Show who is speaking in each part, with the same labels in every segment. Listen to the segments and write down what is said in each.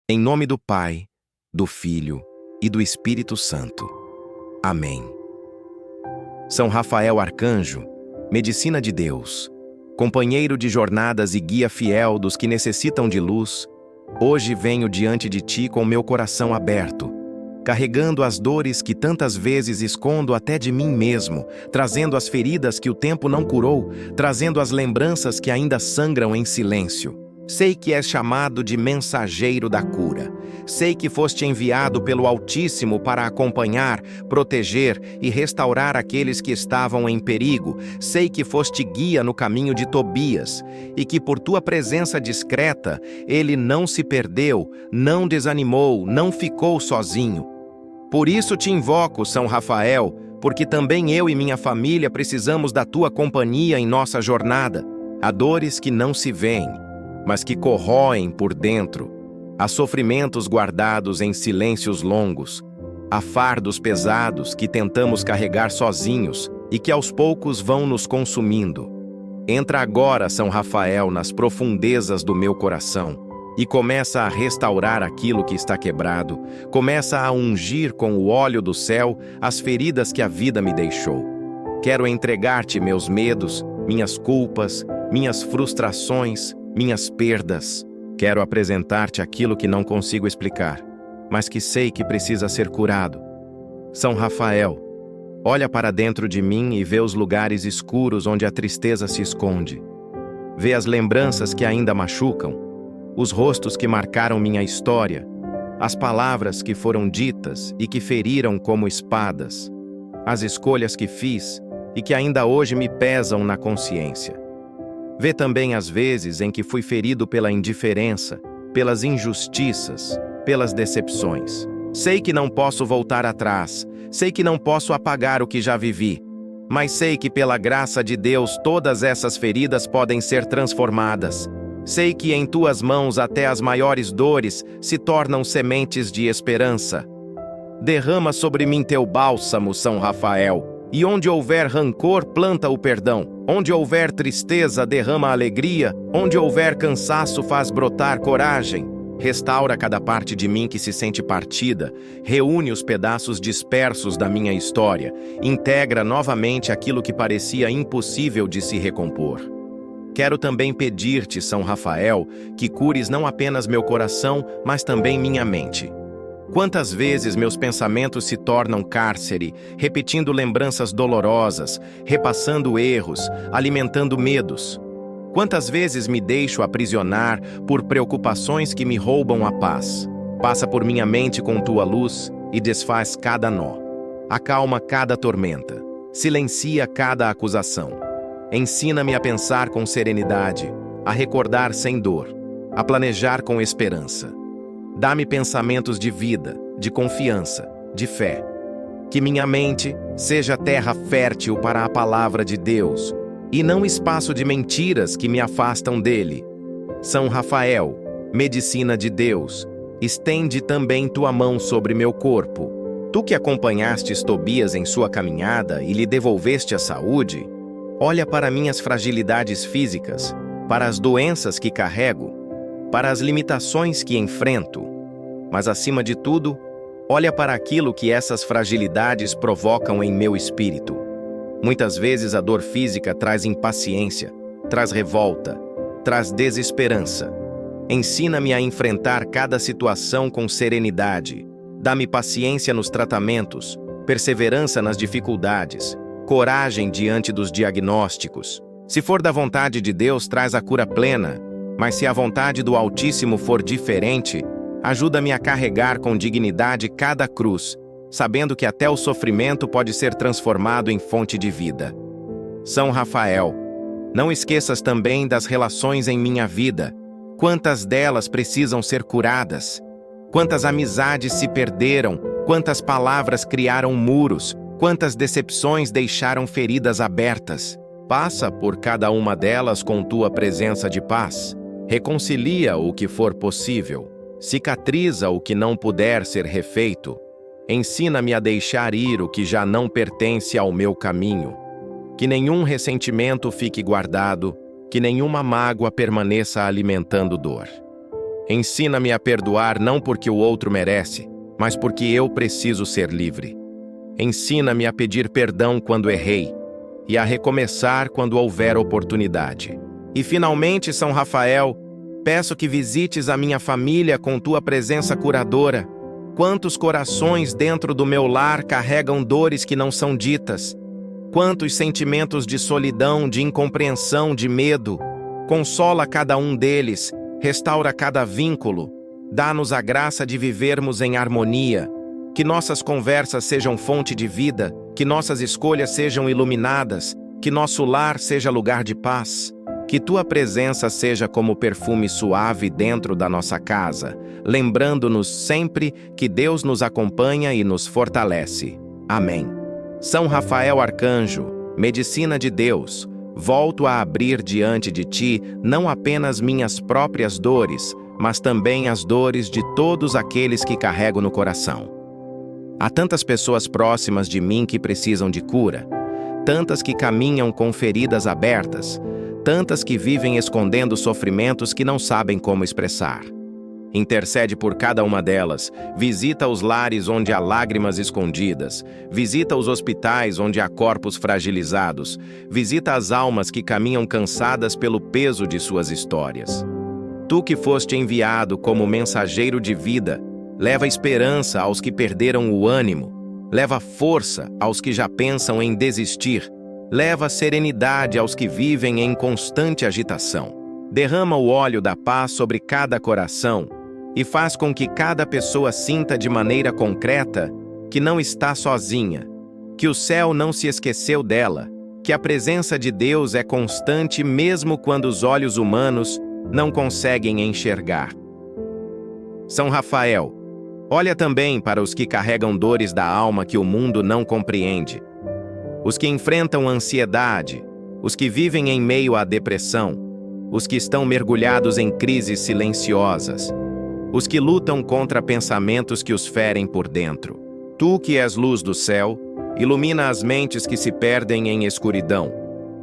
Speaker 1: Em nome do Pai, do Filho e do Espírito Santo. Amém. São Rafael Arcanjo, medicina de Deus, companheiro de jornadas e guia fiel dos que necessitam de luz, hoje venho diante de ti com meu coração aberto, carregando as dores que tantas vezes escondo até de mim mesmo, trazendo as feridas que o tempo não curou, trazendo as lembranças que ainda sangram em silêncio. Sei que és chamado de mensageiro da cura. Sei que foste enviado pelo Altíssimo para acompanhar, proteger e restaurar aqueles que estavam em perigo. Sei que foste guia no caminho de Tobias e que por tua presença discreta, ele não se perdeu, não desanimou, não ficou sozinho. Por isso te invoco, São Rafael, porque também eu e minha família precisamos da tua companhia em nossa jornada. Há dores que não se veem, mas que corroem por dentro. Há sofrimentos guardados em silêncios longos. Há fardos pesados que tentamos carregar sozinhos e que aos poucos vão nos consumindo. Entra agora, São Rafael, nas profundezas do meu coração e começa a restaurar aquilo que está quebrado. Começa a ungir com o óleo do céu as feridas que a vida me deixou. Quero entregar-te meus medos, minhas culpas, minhas frustrações, minhas perdas. Quero apresentar-te aquilo que não consigo explicar, mas que sei que precisa ser curado. São Rafael, olha para dentro de mim e vê os lugares escuros onde a tristeza se esconde. Vê as lembranças que ainda machucam, os rostos que marcaram minha história, as palavras que foram ditas e que feriram como espadas, as escolhas que fiz e que ainda hoje me pesam na consciência. Vê também as vezes em que fui ferido pela indiferença, pelas injustiças, pelas decepções. Sei que não posso voltar atrás, sei que não posso apagar o que já vivi, mas sei que pela graça de Deus todas essas feridas podem ser transformadas. Sei que em tuas mãos até as maiores dores se tornam sementes de esperança. Derrama sobre mim teu bálsamo, São Rafael, e onde houver rancor, planta o perdão. Onde houver tristeza, derrama alegria. Onde houver cansaço, faz brotar coragem. Restaura cada parte de mim que se sente partida. Reúne os pedaços dispersos da minha história. Integra novamente aquilo que parecia impossível de se recompor. Quero também pedir-te, São Rafael, que cures não apenas meu coração, mas também minha mente. Quantas vezes meus pensamentos se tornam cárcere, repetindo lembranças dolorosas, repassando erros, alimentando medos. Quantas vezes me deixo aprisionar por preocupações que me roubam a paz. Passa por minha mente com tua luz e desfaz cada nó. Acalma cada tormenta. Silencia cada acusação. Ensina-me a pensar com serenidade, a recordar sem dor, a planejar com esperança. Dá-me pensamentos de vida, de confiança, de fé. Que minha mente seja terra fértil para a palavra de Deus, e não espaço de mentiras que me afastam dele. São Rafael, medicina de Deus, estende também tua mão sobre meu corpo. Tu que acompanhastes Tobias em sua caminhada e lhe devolveste a saúde, olha para minhas fragilidades físicas, para as doenças que carrego, para as limitações que enfrento, mas acima de tudo, olha para aquilo que essas fragilidades provocam em meu espírito. Muitas vezes a dor física traz impaciência, traz revolta, traz desesperança. Ensina-me a enfrentar cada situação com serenidade. Dá-me paciência nos tratamentos, perseverança nas dificuldades, coragem diante dos diagnósticos. Se for da vontade de Deus, traz a cura plena, mas se a vontade do Altíssimo for diferente, ajuda-me a carregar com dignidade cada cruz, sabendo que até o sofrimento pode ser transformado em fonte de vida. São Rafael, não esqueças também das relações em minha vida. Quantas delas precisam ser curadas? Quantas amizades se perderam? Quantas palavras criaram muros? Quantas decepções deixaram feridas abertas? Passa por cada uma delas com tua presença de paz. Reconcilia o que for possível. Cicatriza o que não puder ser refeito. Ensina-me a deixar ir o que já não pertence ao meu caminho. Que nenhum ressentimento fique guardado, que nenhuma mágoa permaneça alimentando dor. Ensina-me a perdoar não porque o outro merece, mas porque eu preciso ser livre. Ensina-me a pedir perdão quando errei e a recomeçar quando houver oportunidade. E finalmente, São Rafael, peço que visites a minha família com tua presença curadora. Quantos corações dentro do meu lar carregam dores que não são ditas? Quantos sentimentos de solidão, de incompreensão, de medo? Consola cada um deles, restaura cada vínculo, dá-nos a graça de vivermos em harmonia, que nossas conversas sejam fonte de vida, que nossas escolhas sejam iluminadas, que nosso lar seja lugar de paz, que tua presença seja como perfume suave dentro da nossa casa, lembrando-nos sempre que Deus nos acompanha e nos fortalece. Amém. São Rafael Arcanjo, medicina de Deus, volto a abrir diante de ti não apenas minhas próprias dores, mas também as dores de todos aqueles que carrego no coração. Há tantas pessoas próximas de mim que precisam de cura, tantas que caminham com feridas abertas, tantas que vivem escondendo sofrimentos que não sabem como expressar. Intercede por cada uma delas, visita os lares onde há lágrimas escondidas, visita os hospitais onde há corpos fragilizados, visita as almas que caminham cansadas pelo peso de suas histórias. Tu que foste enviado como mensageiro de vida, leva esperança aos que perderam o ânimo, leva força aos que já pensam em desistir, leva serenidade aos que vivem em constante agitação. Derrama o óleo da paz sobre cada coração e faz com que cada pessoa sinta de maneira concreta que não está sozinha, que o céu não se esqueceu dela, que a presença de Deus é constante mesmo quando os olhos humanos não conseguem enxergar. São Rafael, olha também para os que carregam dores da alma que o mundo não compreende, os que enfrentam ansiedade, os que vivem em meio à depressão, os que estão mergulhados em crises silenciosas, os que lutam contra pensamentos que os ferem por dentro. Tu que és luz do céu, ilumina as mentes que se perdem em escuridão.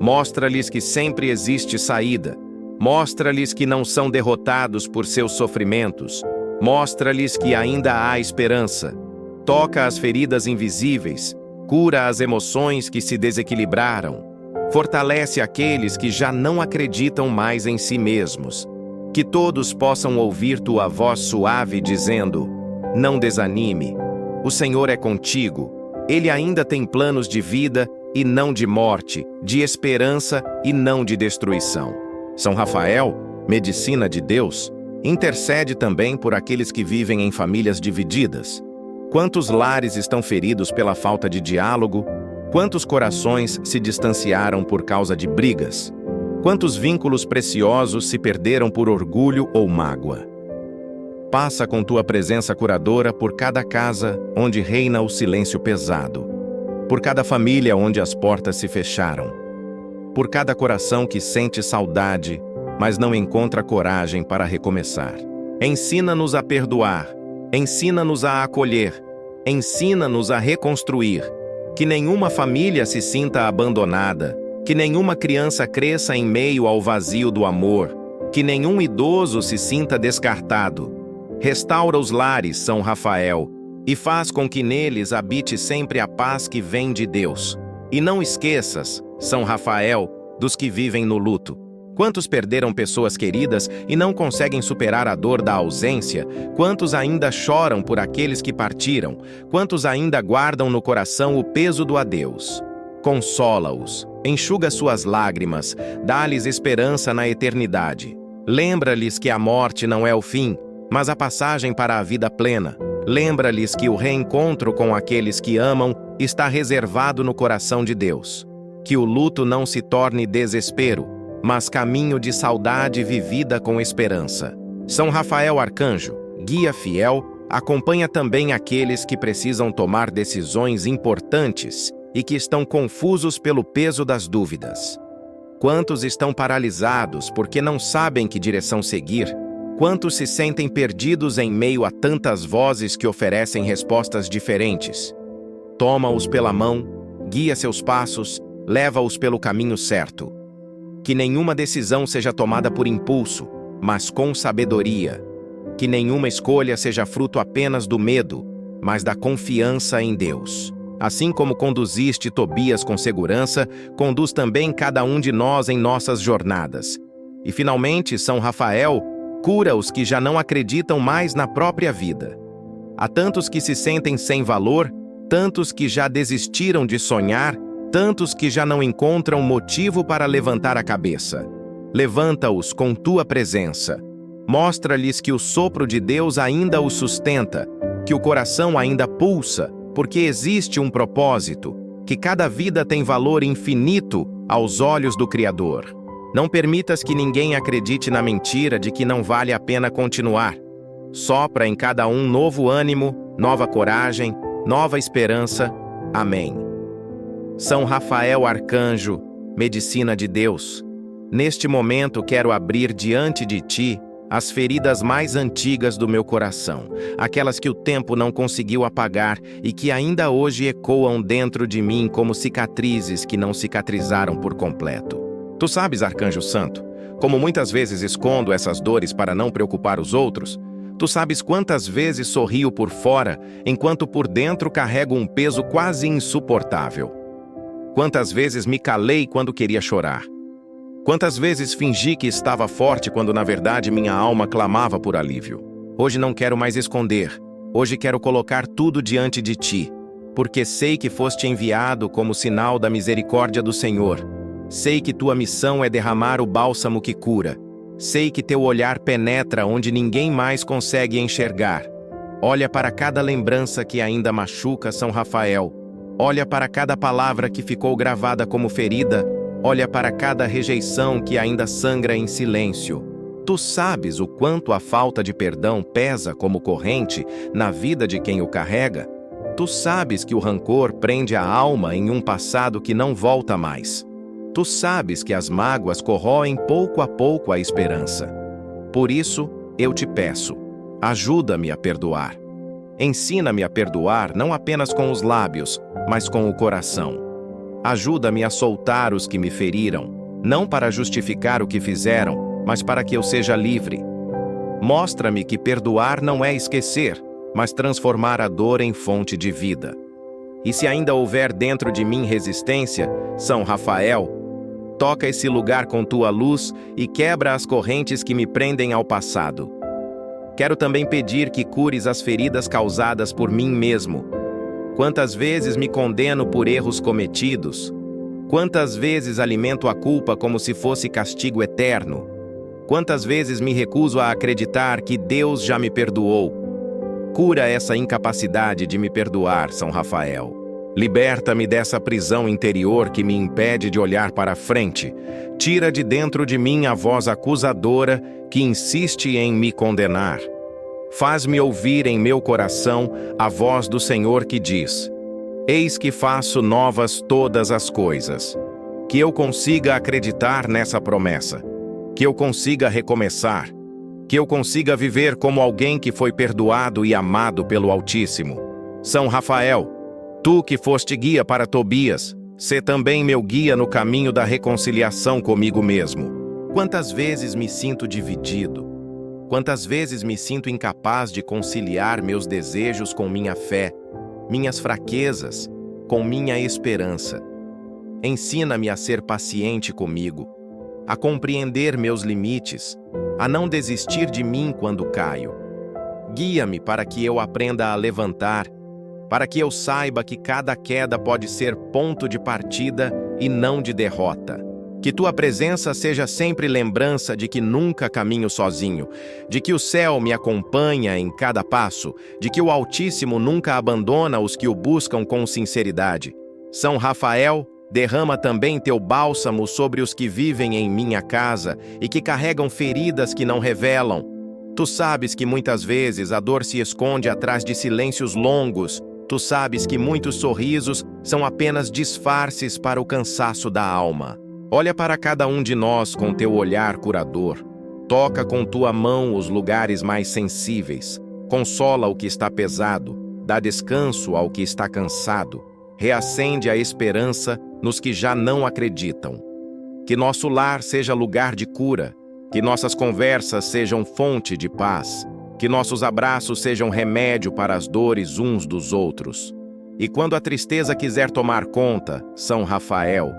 Speaker 1: Mostra-lhes que sempre existe saída. Mostra-lhes que não são derrotados por seus sofrimentos. Mostra-lhes que ainda há esperança. Toca as feridas invisíveis. Cura as emoções que se desequilibraram. Fortalece aqueles que já não acreditam mais em si mesmos. Que todos possam ouvir tua voz suave dizendo: não desanime, o Senhor é contigo, Ele ainda tem planos de vida e não de morte, de esperança e não de destruição. São Rafael, medicina de Deus, intercede também por aqueles que vivem em famílias divididas. Quantos lares estão feridos pela falta de diálogo? Quantos corações se distanciaram por causa de brigas? Quantos vínculos preciosos se perderam por orgulho ou mágoa? Passa com tua presença curadora por cada casa onde reina o silêncio pesado, por cada família onde as portas se fecharam, por cada coração que sente saudade, mas não encontra coragem para recomeçar. Ensina-nos a perdoar, ensina-nos a acolher, ensina-nos a reconstruir, que nenhuma família se sinta abandonada, que nenhuma criança cresça em meio ao vazio do amor, que nenhum idoso se sinta descartado. Restaura os lares, São Rafael, e faz com que neles habite sempre a paz que vem de Deus. E não esqueças, São Rafael, dos que vivem no luto. Quantos perderam pessoas queridas e não conseguem superar a dor da ausência? Quantos ainda choram por aqueles que partiram? Quantos ainda guardam no coração o peso do adeus? Consola-os, enxuga suas lágrimas, dá-lhes esperança na eternidade. Lembra-lhes que a morte não é o fim, mas a passagem para a vida plena. Lembra-lhes que o reencontro com aqueles que amam está reservado no coração de Deus. Que o luto não se torne desespero, mas caminho de saudade vivida com esperança. São Rafael Arcanjo, guia fiel, acompanha também aqueles que precisam tomar decisões importantes e que estão confusos pelo peso das dúvidas. Quantos estão paralisados porque não sabem que direção seguir? Quantos se sentem perdidos em meio a tantas vozes que oferecem respostas diferentes? Toma-os pela mão, guia seus passos, leva-os pelo caminho certo. Que nenhuma decisão seja tomada por impulso, mas com sabedoria. que nenhuma escolha seja fruto apenas do medo, mas da confiança em Deus. Assim como conduziste Tobias com segurança, conduz também cada um de nós em nossas jornadas. E finalmente, São Rafael, cura os que já não acreditam mais na própria vida. Há tantos que se sentem sem valor, tantos que já desistiram de sonhar, tantos que já não encontram motivo para levantar a cabeça. Levanta-os com tua presença. Mostra-lhes que o sopro de Deus ainda os sustenta, que o coração ainda pulsa, porque existe um propósito, que cada vida tem valor infinito aos olhos do Criador. Não permitas que ninguém acredite na mentira de que não vale a pena continuar. Sopra em cada um novo ânimo, nova coragem, nova esperança. Amém. São Rafael Arcanjo, medicina de Deus, neste momento quero abrir diante de ti as feridas mais antigas do meu coração, aquelas que o tempo não conseguiu apagar e que ainda hoje ecoam dentro de mim como cicatrizes que não cicatrizaram por completo. Tu sabes, Arcanjo Santo, como muitas vezes escondo essas dores para não preocupar os outros. Tu sabes quantas vezes sorrio por fora, enquanto por dentro carrego um peso quase insuportável. Quantas vezes me calei quando queria chorar. Quantas vezes fingi que estava forte quando na verdade minha alma clamava por alívio. Hoje não quero mais esconder. Hoje quero colocar tudo diante de ti, porque sei que foste enviado como sinal da misericórdia do Senhor. Sei que tua missão é derramar o bálsamo que cura. Sei que teu olhar penetra onde ninguém mais consegue enxergar. Olha para cada lembrança que ainda machuca São Rafael. Olha para cada palavra que ficou gravada como ferida. Olha para cada rejeição que ainda sangra em silêncio. Tu sabes o quanto a falta de perdão pesa como corrente na vida de quem o carrega. Tu sabes que o rancor prende a alma em um passado que não volta mais. Tu sabes que as mágoas corroem pouco a pouco a esperança. Por isso, eu te peço, ajuda-me a perdoar. Ensina-me a perdoar não apenas com os lábios, mas com o coração. Ajuda-me a soltar os que me feriram, não para justificar o que fizeram, mas para que eu seja livre. Mostra-me que perdoar não é esquecer, mas transformar a dor em fonte de vida. E se ainda houver dentro de mim resistência, São Rafael, toca esse lugar com tua luz e quebra as correntes que me prendem ao passado. Quero também pedir que cures as feridas causadas por mim mesmo. Quantas vezes me condeno por erros cometidos? Quantas vezes alimento a culpa como se fosse castigo eterno? Quantas vezes me recuso a acreditar que Deus já me perdoou? Cura essa incapacidade de me perdoar, São Rafael. Liberta-me dessa prisão interior que me impede de olhar para frente. Tira de dentro de mim a voz acusadora que insiste em me condenar. Faz-me ouvir em meu coração a voz do Senhor que diz: Eis que faço novas todas as coisas. Que eu consiga acreditar nessa promessa. Que eu consiga recomeçar. Que eu consiga viver como alguém que foi perdoado e amado pelo Altíssimo. São Rafael, tu que foste guia para Tobias, sê também meu guia no caminho da reconciliação comigo mesmo. Quantas vezes me sinto dividido? Quantas vezes me sinto incapaz de conciliar meus desejos com minha fé, minhas fraquezas com minha esperança? Ensina-me a ser paciente comigo, a compreender meus limites, a não desistir de mim quando caio. Guia-me para que eu aprenda a levantar, para que eu saiba que cada queda pode ser ponto de partida e não de derrota. Que tua presença seja sempre lembrança de que nunca caminho sozinho, de que o céu me acompanha em cada passo, de que o Altíssimo nunca abandona os que o buscam com sinceridade. São Rafael, derrama também teu bálsamo sobre os que vivem em minha casa e que carregam feridas que não revelam. Tu sabes que muitas vezes a dor se esconde atrás de silêncios longos. Tu sabes que muitos sorrisos são apenas disfarces para o cansaço da alma. Olha para cada um de nós com teu olhar curador. Toca com tua mão os lugares mais sensíveis. Consola o que está pesado. Dá descanso ao que está cansado. Reacende a esperança nos que já não acreditam. Que nosso lar seja lugar de cura. Que nossas conversas sejam fonte de paz. Que nossos abraços sejam remédio para as dores uns dos outros. E quando a tristeza quiser tomar conta, São Rafael,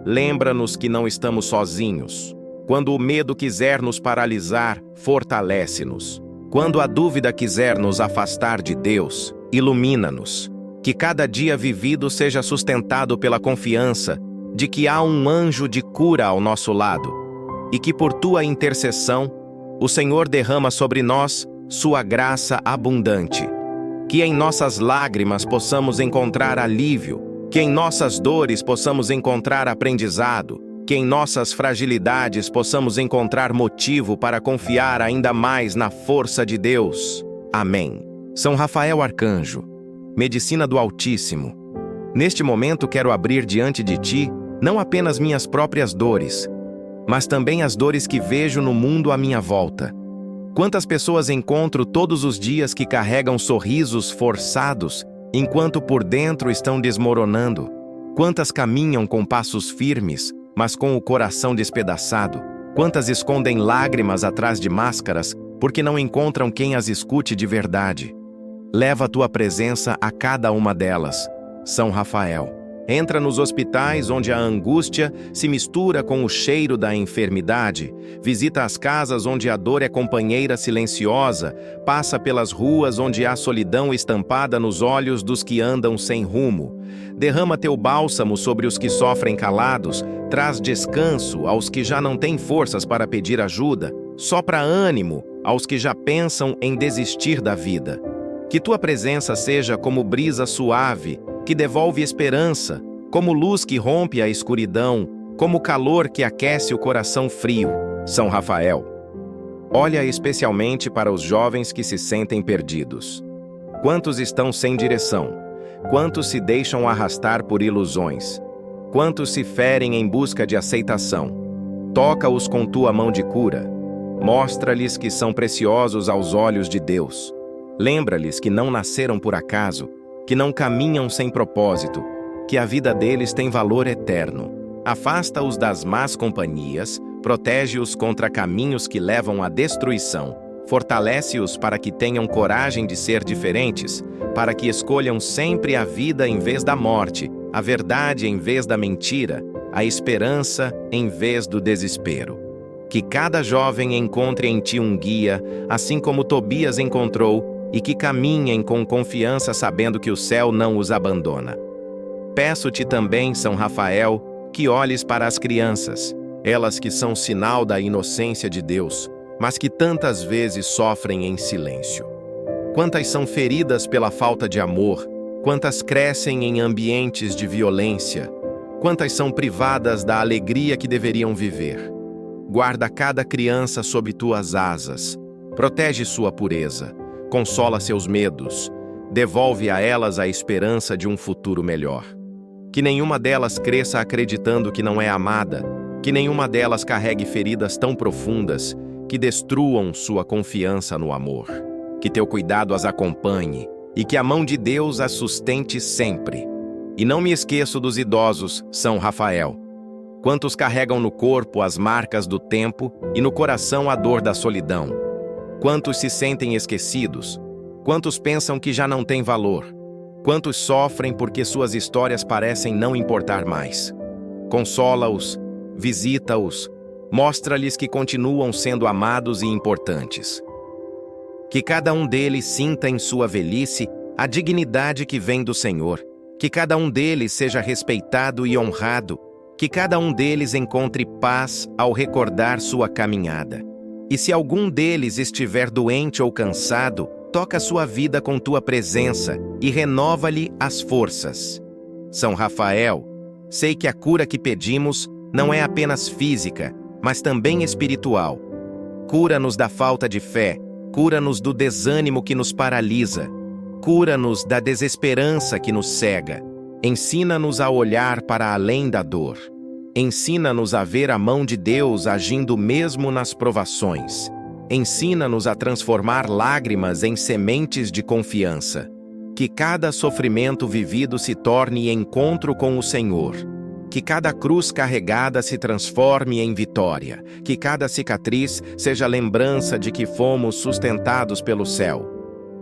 Speaker 1: lembra-nos que não estamos sozinhos. Quando o medo quiser nos paralisar, fortalece-nos. Quando a dúvida quiser nos afastar de Deus, ilumina-nos. Que cada dia vivido seja sustentado pela confiança de que há um anjo de cura ao nosso lado, e que por tua intercessão, o Senhor derrama sobre nós sua graça abundante. Que em nossas lágrimas possamos encontrar alívio, que em nossas dores possamos encontrar aprendizado, que em nossas fragilidades possamos encontrar motivo para confiar ainda mais na força de Deus. Amém. São Rafael Arcanjo, medicina do Altíssimo, neste momento quero abrir diante de ti não apenas minhas próprias dores, mas também as dores que vejo no mundo à minha volta. Quantas pessoas encontro todos os dias que carregam sorrisos forçados, enquanto por dentro estão desmoronando? Quantas caminham com passos firmes, mas com o coração despedaçado? Quantas escondem lágrimas atrás de máscaras, porque não encontram quem as escute de verdade? Leva a tua presença a cada uma delas, São Rafael. Entra nos hospitais onde a angústia se mistura com o cheiro da enfermidade, visita as casas onde a dor é companheira silenciosa, passa pelas ruas onde há solidão estampada nos olhos dos que andam sem rumo. Derrama teu bálsamo sobre os que sofrem calados, traz descanso aos que já não têm forças para pedir ajuda, sopra ânimo aos que já pensam em desistir da vida. Que tua presença seja como brisa suave, que devolve esperança, como luz que rompe a escuridão, como calor que aquece o coração frio. São Rafael, olha especialmente para os jovens que se sentem perdidos. Quantos estão sem direção? Quantos se deixam arrastar por ilusões? Quantos se ferem em busca de aceitação? Toca-os com tua mão de cura. Mostra-lhes que são preciosos aos olhos de Deus. Lembra-lhes que não nasceram por acaso, que não caminham sem propósito, que a vida deles tem valor eterno. Afasta-os das más companhias, protege-os contra caminhos que levam à destruição, fortalece-os para que tenham coragem de ser diferentes, para que escolham sempre a vida em vez da morte, a verdade em vez da mentira, a esperança em vez do desespero. Que cada jovem encontre em ti um guia, assim como Tobias encontrou, e que caminhem com confiança sabendo que o céu não os abandona. Peço-te também, São Rafael, que olhes para as crianças, elas que são sinal da inocência de Deus, mas que tantas vezes sofrem em silêncio. Quantas são feridas pela falta de amor, quantas crescem em ambientes de violência, quantas são privadas da alegria que deveriam viver. Guarda cada criança sob tuas asas, protege sua pureza, consola seus medos, devolve a elas a esperança de um futuro melhor. Que nenhuma delas cresça acreditando que não é amada, que nenhuma delas carregue feridas tão profundas que destruam sua confiança no amor. Que teu cuidado as acompanhe e que a mão de Deus as sustente sempre. E não me esqueço dos idosos, São Rafael. Quantos carregam no corpo as marcas do tempo e no coração a dor da solidão? Quantos se sentem esquecidos? Quantos pensam que já não têm valor? Quantos sofrem porque suas histórias parecem não importar mais? Consola-os, visita-os, mostra-lhes que continuam sendo amados e importantes. Que cada um deles sinta em sua velhice a dignidade que vem do Senhor, que cada um deles seja respeitado e honrado, que cada um deles encontre paz ao recordar sua caminhada. E se algum deles estiver doente ou cansado, toca sua vida com tua presença e renova-lhe as forças. São Rafael, sei que a cura que pedimos não é apenas física, mas também espiritual. Cura-nos da falta de fé, cura-nos do desânimo que nos paralisa, cura-nos da desesperança que nos cega. Ensina-nos a olhar para além da dor. Ensina-nos a ver a mão de Deus agindo mesmo nas provações. Ensina-nos a transformar lágrimas em sementes de confiança. Que cada sofrimento vivido se torne encontro com o Senhor. Que cada cruz carregada se transforme em vitória, que cada cicatriz seja lembrança de que fomos sustentados pelo céu.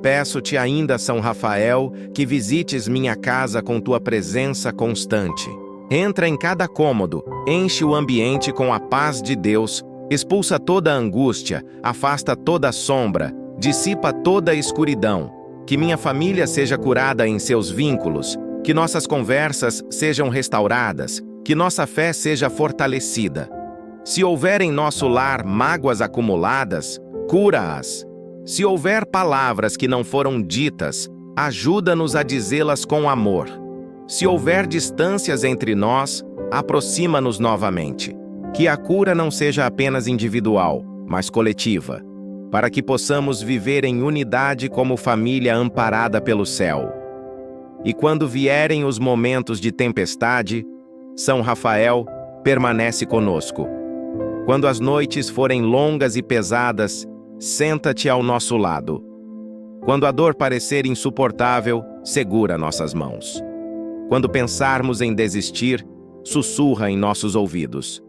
Speaker 1: Peço-te ainda, São Rafael, que visites minha casa com tua presença constante. Entra em cada cômodo, enche o ambiente com a paz de Deus, expulsa toda a angústia, afasta toda a sombra, dissipa toda a escuridão. Que minha família seja curada em seus vínculos, que nossas conversas sejam restauradas, que nossa fé seja fortalecida. Se houver em nosso lar mágoas acumuladas, cura-as. Se houver palavras que não foram ditas, ajuda-nos a dizê-las com amor. Se houver distâncias entre nós, aproxima-nos novamente. Que a cura não seja apenas individual, mas coletiva, para que possamos viver em unidade como família amparada pelo céu. E quando vierem os momentos de tempestade, São Rafael permanece conosco. Quando as noites forem longas e pesadas, senta-te ao nosso lado. Quando a dor parecer insuportável, segura nossas mãos. Quando pensarmos em desistir, sussurra em nossos ouvidos: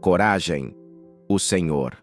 Speaker 1: coragem, o Senhor